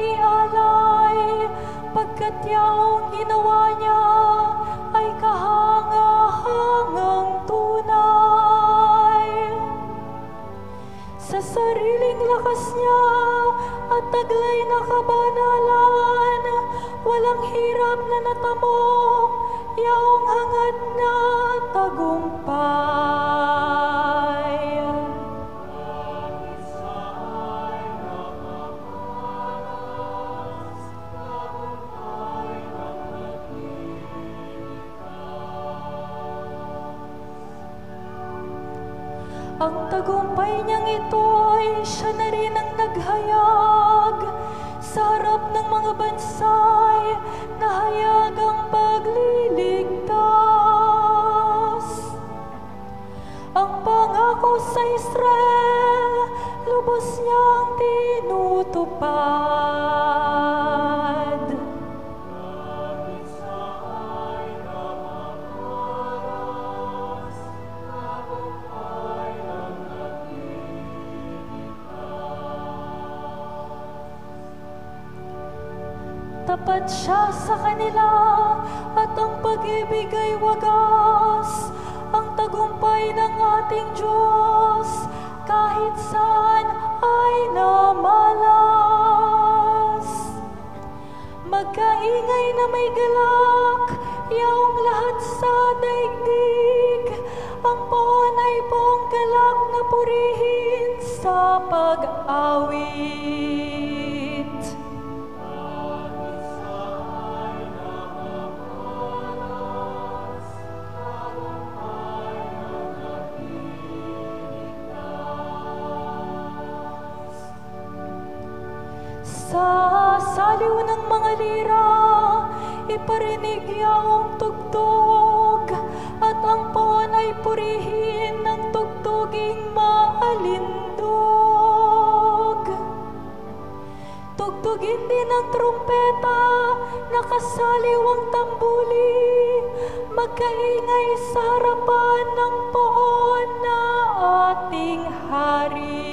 maialay, pagkat yaong ginawa niya ay kahanga-hangang tunay. Sa sariling lakas niya at taglay na kabanalan, walang hirap na natamo, yaong hangad na tagumpay. Ang tagumpay niyang ito'y siya na rin ang naghayag sa harap ng mga bansay na hayagang pagliligtas. Ang pangako sa Israel, lubos niyang tinutupad. Tapat siya sa kanila at ang pag-ibig ay wagas. Ang tagumpay ng ating Diyos kahit saan ay namalas. Magkaingay na may galak, yaong lahat sa daigdig. Ang poon ay buong galak na purihin sa pag-awit. Sa saliw ng mga lira, iparinig yaong tugtog, at ang poon ay purihin ng tugtuging maalindog. Tugtugin din ang trumpeta, nakasaliw ang tambuli, magkaingay sa harapan ng poon na ating hari.